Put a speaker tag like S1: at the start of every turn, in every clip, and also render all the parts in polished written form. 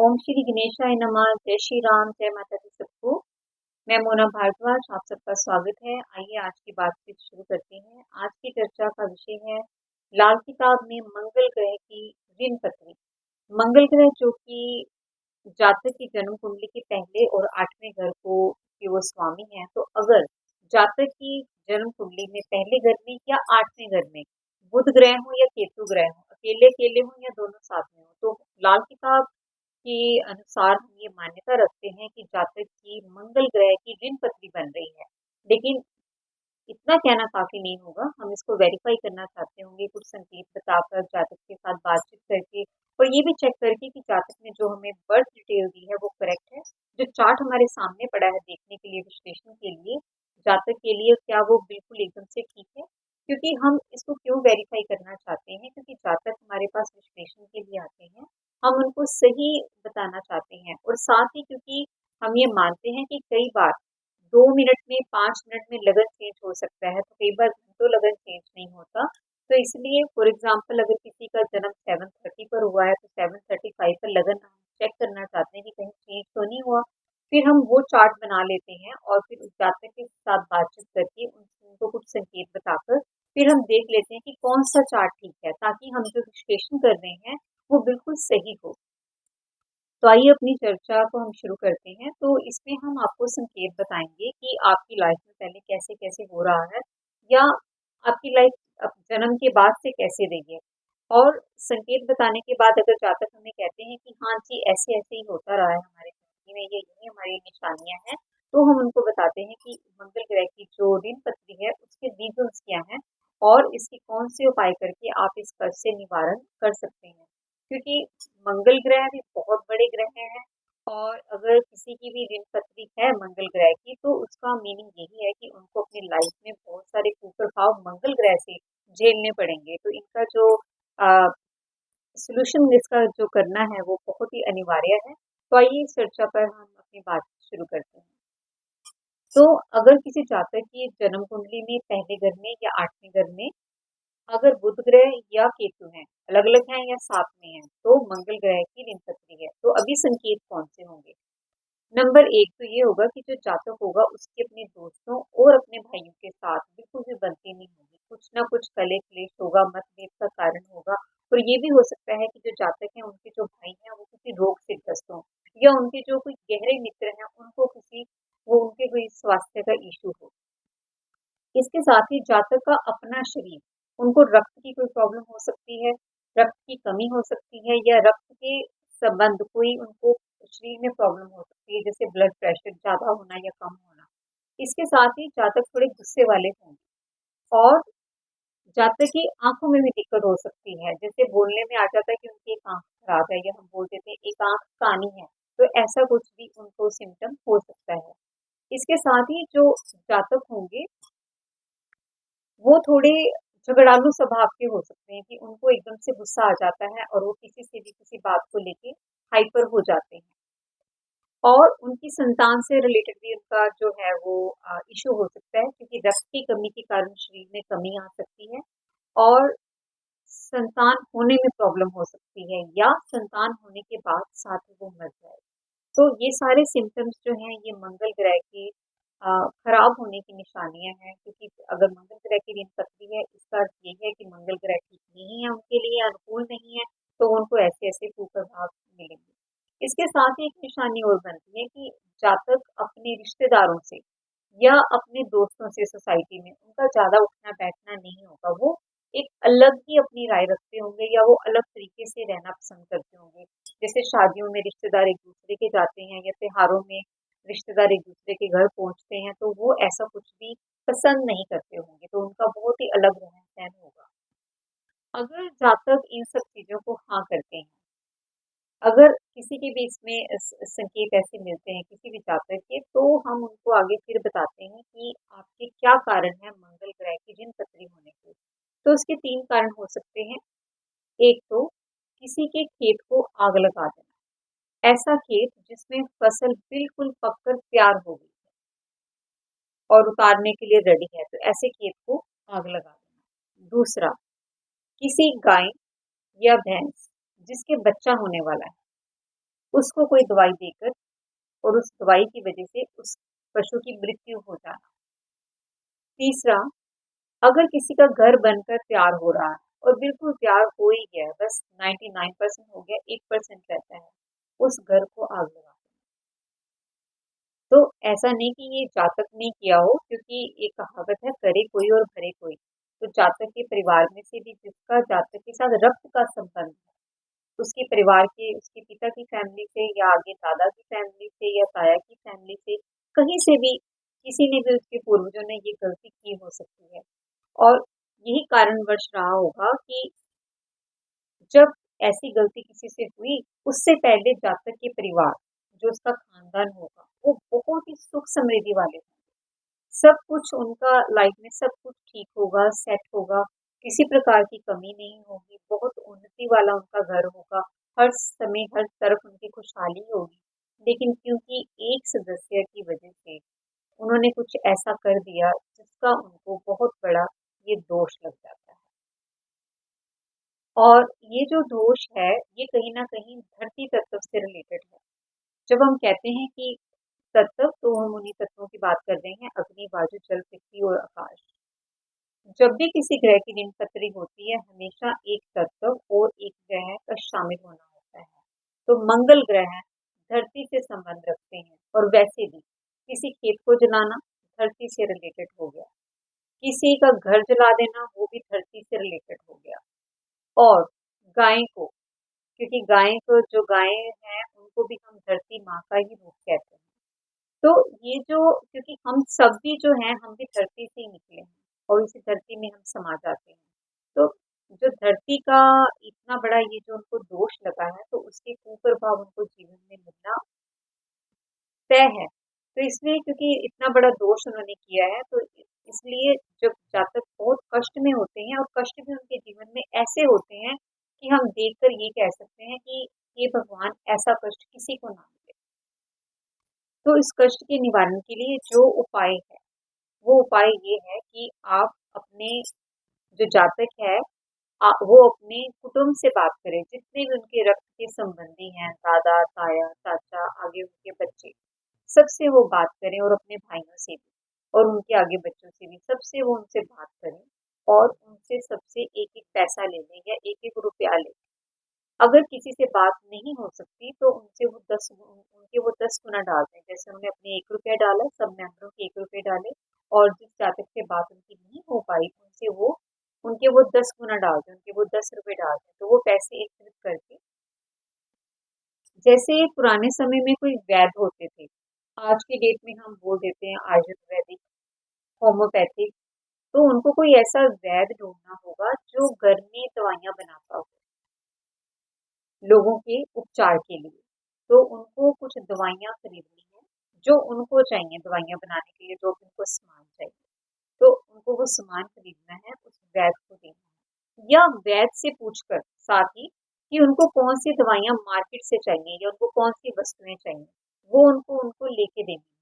S1: ओम श्री गणेशाय नमः। जय श्री राम, जय माता दी सबको। मैं मोना भारद्वाज, आप सबका स्वागत है। आइए आज की बातचीत शुरू करते हैं। आज की चर्चा का विषय है लाल किताब में मंगल ग्रह की ऋण पत्री। मंगल ग्रह जो कि जातक की जन्म कुंडली के पहले और 8वें घर को के वो स्वामी है। तो अगर जातक की जन्म कुंडली में पहले घर में या 8वें घर में बुध ग्रह हो या केतु ग्रह हो, अकेले अकेले हो या दोनों साथ में हो, तो लाल किताब के अनुसार हम ये मान्यता रखते हैं कि जातक की मंगल ग्रह की ऋण पत्री बन रही है। लेकिन इतना कहना काफी नहीं होगा, हम इसको वेरीफाई करना चाहते होंगे कुछ संकेत बताकर, जातक के साथ बातचीत करके और ये भी चेक करके कि जातक ने जो हमें बर्थ डिटेल दी है वो करेक्ट है। जो चार्ट हमारे सामने पड़ा है देखने के लिए, विश्लेषण के लिए, जातक के लिए क्या वो बिल्कुल एकदम से ठीक है। क्योंकि हम इसको क्यों वेरीफाई करना चाहते हैं, क्योंकि जातक हमारे पास विश्लेषण के लिए आते हैं, हम उनको सही बताना चाहते हैं। और साथ ही क्योंकि हम ये मानते हैं कि कई बार 2 मिनट में, 5 मिनट में लगन चेंज हो सकता है, तो कई बार घंटों लगन चेंज नहीं होता। तो इसलिए फॉर एग्जाम्पल अगर किसी का जन्म 7:30 पर हुआ है, तो 7:35 पर लगन हम चेक करना चाहते हैं कि कहीं चेंज तो नहीं हुआ। फिर हम वो चार्ट बना लेते हैं और फिर उस जातक के साथ बातचीत करके उनको कुछ संकेत बताकर फिर हम देख लेते हैं कि कौन सा चार्ट ठीक है, ताकि हम जो विश्लेषण कर रहे हैं वो बिल्कुल सही हो। तो आइए अपनी चर्चा को हम शुरू करते हैं। तो इसमें हम आपको संकेत बताएंगे कि आपकी लाइफ में पहले कैसे कैसे हो रहा है, या आपकी लाइफ जन्म के बाद से कैसे रही है। और संकेत बताने के बाद अगर जातक हमें कहते हैं कि हाँ जी ऐसे ऐसे ही होता रहा है हमारे जिंदगी में, ये हमारी निशानियां हैं, तो हम उनको बताते हैं कि मंगल ग्रह की जो ऋण पत्री है उसके रीजंस क्या हैं और इसके कौन से उपाय करके आप इस कर्ज से निवारण कर सकते हैं। क्योंकि मंगल ग्रह भी बहुत बड़े ग्रह हैं, और अगर किसी की भी ऋण पत्री है मंगल ग्रह की, तो उसका मीनिंग यही है कि उनको अपनी लाइफ में बहुत सारे कुप्रभाव मंगल ग्रह से झेलने पड़ेंगे। तो इनका जो सोल्यूशन इसका जो करना है वो बहुत ही अनिवार्य है। तो आइए इस चर्चा पर हम अपनी बात शुरू करते हैं। तो अगर किसी जातक की जन्म कुंडली में पहले घर में या 8वें घर में अगर बुध ग्रह या केतु हैं, अलग अलग हैं या साथ में हैं, तो मंगल ग्रह की ऋण पत्री है। तो अभी संकेत कौन से होंगे? नंबर एक तो ये होगा कि जो जातक होगा उसके अपने दोस्तों और अपने भाइयों के साथ बिल्कुल भी बनती नहीं होगी, कुछ ना कुछ कले क्लेश होगा, मतभेद का कारण होगा। और ये भी हो सकता है कि जो जातक हैं उनके जो भाई हैं वो किसी रोग से ग्रस्त हों, या उनके जो कोई गहरे मित्र हैं उनको किसी वो उनके कोई स्वास्थ्य का इशू हो। इसके साथ ही जातक का अपना शरीर, उनको रक्त की कोई प्रॉब्लम हो सकती है, रक्त की कमी हो सकती है, या रक्त के संबंध कोई उनको शरीर में प्रॉब्लम हो सकती है, जैसे ब्लड प्रेशर ज्यादा होना या कम होना। इसके साथ ही जातक थोड़े गुस्से वाले होंगे, और जातक की आंखों में भी दिक्कत हो सकती है, जैसे बोलने में आ जाता है कि उनकी एक आंख खराब है, या हम बोल देते हैं एक आंख कानी है। तो ऐसा कुछ भी उनको सिम्टम हो सकता है। इसके साथ ही जो जातक होंगे वो थोड़े झगड़ालू स्वभाव के हो सकते हैं, कि उनको एकदम से गुस्सा आ जाता है और वो किसी से भी किसी बात को लेके हाइपर हो जाते हैं। और उनकी संतान से रिलेटेड भी उनका जो है वो इशू हो सकता है, क्योंकि रक्त की कमी के कारण शरीर में कमी आ सकती है, और संतान होने में प्रॉब्लम हो सकती है, या संतान होने के बाद साथ ही वो मर जाए। तो ये सारे सिम्टम्स जो हैं ये मंगल ग्रह के खराब होने की निशानियां हैं। क्योंकि अगर मंगल ग्रह की ऋण पत्री है, इसका अर्थ ये है कि मंगल ग्रह ठीक नहीं है, उनके लिए अनुकूल नहीं है, तो उनको ऐसे ऐसे कुप्रभाव मिलेंगे। इसके साथ ही एक निशानी और बनती है कि जातक अपने रिश्तेदारों से या अपने दोस्तों से सोसाइटी में उनका ज्यादा उठना बैठना नहीं होगा। वो एक अलग ही अपनी राय रखते होंगे, या वो अलग तरीके से रहना पसंद करते होंगे। जैसे शादियों में रिश्तेदार एक दूसरे के जाते हैं, या त्योहारों में रिश्तेदार एक दूसरे के घर पहुंचते हैं, तो वो ऐसा कुछ भी पसंद नहीं करते होंगे। तो उनका बहुत ही अलग रहन सहन होगा। अगर जातक इन सब चीजों को हाँ करते हैं, अगर किसी के भी इसमें संकेत ऐसे मिलते हैं किसी भी जातक के, तो हम उनको आगे फिर बताते हैं कि आपके क्या कारण है मंगल ग्रह की ऋण पत्री होने के। तो उसके 3 कारण हो सकते हैं। एक तो किसी के खेत को आग लगा देना, ऐसा खेत जिसमें फसल बिल्कुल पककर तैयार हो गई है और उतारने के लिए रेडी है, तो ऐसे खेत को आग लगा देना। दूसरा, किसी गाय या भैंस जिसके बच्चा होने वाला है, उसको कोई दवाई देकर और उस दवाई की वजह से उस पशु की मृत्यु हो जाना। तीसरा, अगर किसी का घर बनकर तैयार हो रहा है और बिल्कुल तैयार हो ही गया है, बस 99% हो गया, 1% रहता है, उस घर को आग लगा दो। तो ऐसा नहीं कि ये जातक ने किया हो, क्योंकि एक कहावत है, करे कोई और भरे कोई। तो जातक के परिवार में से भी जिसका जातक के साथ रक्त का संबंध है, उसके परिवार के, उसके पिता की फैमिली से या आगे दादा की फैमिली से या ताया की फैमिली से, कहीं से भी किसी ने भी, उसके पूर्वजों ने ये गलती की हो सकती है। और यही कारणवश रहा होगा कि जब ऐसी गलती किसी से हुई, उससे पहले जातक के परिवार, जो उसका खानदान होगा, वो बहुत ही सुख समृद्धि वाले होंगे। सब कुछ उनका लाइफ में सब कुछ ठीक होगा, सेट होगा, किसी प्रकार की कमी नहीं होगी, बहुत उन्नति वाला उनका घर होगा, हर समय हर तरफ उनकी खुशहाली होगी। लेकिन क्योंकि एक सदस्य की वजह से उन्होंने कुछ ऐसा कर दिया जिसका उनको बहुत बड़ा ये दोष लग जाता है। और ये जो दोष है, ये कहीं न कहीं धरती तत्व से रिलेटेड है। जब हम कहते हैं कि तत्व, तो हम उन्हीं तत्वों की बात कर रहे हैं, अग्नि, वायु, जल, पृथ्वी और आकाश। जब भी किसी ग्रह की दिनपत्री होती है, हमेशा एक तत्व और एक ग्रह का शामिल होना होता है। तो मंगल ग्रह धरती से संबंध रखते हैं, और वैसे भी किसी खेत को जलाना धरती से रिलेटेड हो गया, किसी का घर जला देना वो भी धरती से रिलेटेड हो गया। और गाय को, क्योंकि गाय को, जो गाय हैं उनको भी हम धरती माँ का ही रूप कहते हैं। तो ये जो, क्योंकि हम सब भी जो हैं, हम भी धरती से ही निकले हैं और इसी धरती में हम समा जाते हैं। तो जो धरती का इतना बड़ा ये जो उनको दोष लगा है, तो उसके कुप्रभाव उनको जीवन में मिलना तय है। तो इसलिए, क्योंकि इतना बड़ा दोष उन्होंने किया है, तो इसलिए जब जातक बहुत कष्ट में होते हैं, और कष्ट भी उनके जीवन में ऐसे होते हैं कि हम देखकर ये कह सकते हैं कि ये भगवान, ऐसा कष्ट किसी को ना मिले। तो इस कष्ट के निवारण के लिए जो उपाय है, वो उपाय ये है कि आप अपने जो जातक है, वो अपने कुटुंब से बात करें, जितने भी उनके रक्त के संबंधी हैं, दादा, ताया, चाचा, आगे उनके बच्चे, सबसे वो बात करें, और अपने भाइयों से भी, और उनके आगे बच्चों से भी, सबसे वो उनसे बात करें, और उनसे सबसे एक-एक पैसा ले लें या एक-एक रुपया लें। अगर किसी से बात नहीं हो सकती, तो उनसे वो 10 उनके वो 10 गुना डाल दें। जैसे उन्होंने अपने ₹1 डाला, सब मेंबरों के ₹1 डाले, और जिस जातक से बात उनकी नहीं हो पाई, उनसे वो उनके वो 10 गुना डाल दें, उनके वो ₹10 डाल दें। तो वो पैसे एकत्रित करके, जैसे पुराने समय में कोई वैद्य होते थे, आज की डेट में हम बोल देते हैं आयुर्वेदिक, होम्योपैथिक, तो उनको कोई ऐसा वैद्य ढूँढना होगा जो घर में दवाइयाँ बनाता हो लोगों के उपचार के लिए। तो उनको कुछ दवाइयाँ खरीदनी है, जो उनको चाहिए दवाइयाँ बनाने के लिए, जो भी उनको सामान चाहिए। तो उनको वो सामान खरीदना है, उस वैद्य को देना है। या वैद्य से पूछकर साथ ही कि उनको कौन सी दवाइयाँ मार्केट से चाहिए या उनको कौन सी वस्तुएँ चाहिए, वो उनको उनको लेके देनी है।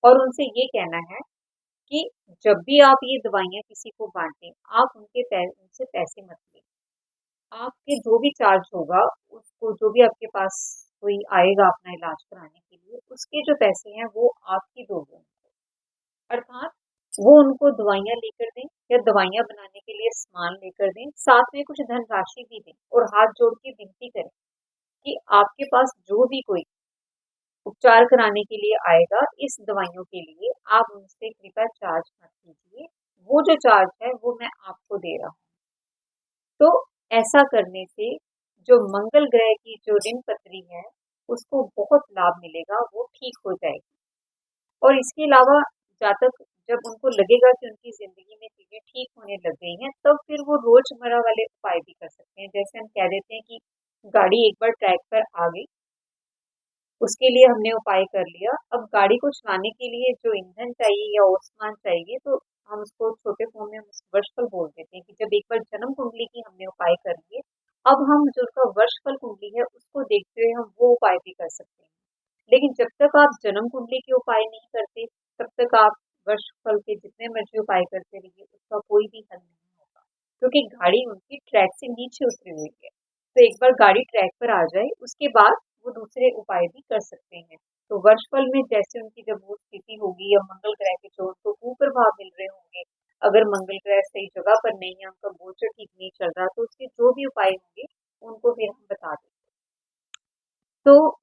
S1: और उनसे ये कहना है कि जब भी आप ये दवाइयाँ किसी को बाँटें, आप उनसे पैसे मत लें। आपके जो भी चार्ज होगा, उसको, जो भी आपके पास कोई आएगा अपना इलाज कराने के लिए, उसके जो पैसे हैं वो आप ही दोगे उनको। अर्थात वो उनको दवाइयाँ लेकर दें, या दवाइयाँ बनाने के लिए सामान लेकर दें, साथ में कुछ धनराशि भी दें, और हाथ जोड़ के विनती करें कि आपके पास जो भी कोई उपचार कराने के लिए आएगा इस दवाइयों के लिए, आप उनसे कृपया चार्ज मत कीजिए। वो जो चार्ज है वो मैं आपको दे रहा हूँ। तो ऐसा करने से जो मंगल ग्रह की जो ऋण पत्री है, उसको बहुत लाभ मिलेगा, वो ठीक हो जाएगी। और इसके अलावा जातक, जब उनको लगेगा कि उनकी ज़िंदगी में चीज़ें ठीक होने लग गई हैं, तब फिर वो रोज़मर्रा वाले उपाय भी कर सकते हैं। जैसे हम कह देते हैं कि गाड़ी एक बार ट्रैक पर आ गई, उसके लिए हमने उपाय कर लिया। अब गाड़ी को चलाने के लिए जो ईंधन चाहिए या और सामान चाहिए, तो हम उसको छोटे फॉर्म में हम उसको वर्षफल बोल देते हैं कि जब एक बार जन्म कुंडली की हमने उपाय कर लिए, अब हम जो उसका वर्षफल कुंडली है, उसको देखते हुए हम वो उपाय भी कर सकते हैं। लेकिन जब तक आप जन्म कुंडली के उपाय नहीं करते, तब तक आप वर्षफल के जितने मर्ज़ी उपाय करते रहिए, उसका कोई भी हल नहीं होगा। क्योंकि गाड़ी उनकी ट्रैक से नीचे उतरी हुई है। तो एक बार गाड़ी ट्रैक पर आ जाए, उसके बाद वो दूसरे उपाय भी कर सकते हैं। तो वर्षफल में जैसे उनकी जब वो स्थिति होगी या मंगल ग्रह के जो उनको कुप्रभाव मिल रहे होंगे, अगर मंगल ग्रह सही जगह पर नहीं है, उनका गोचर ठीक नहीं चल रहा, तो उसके जो भी उपाय होंगे, उनको फिर हम बता देंगे। तो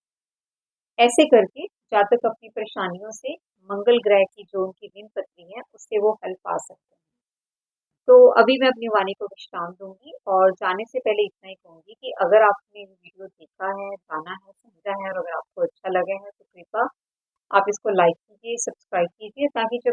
S1: ऐसे करके जातक अपनी परेशानियों से मंगल ग्रह की जो उनकी दिन पत्री है, उससे वो हल पा सकते हैं। तो अभी मैं अपनी वाणी को विश्राम दूंगी और जाने से पहले इतना ही कहूंगी कि अगर आपने वीडियो देखा है, जाना है, समझा है और अगर आपको अच्छा लगा है तो कृपया आप इसको लाइक कीजिए, सब्सक्राइब कीजिए ताकि जब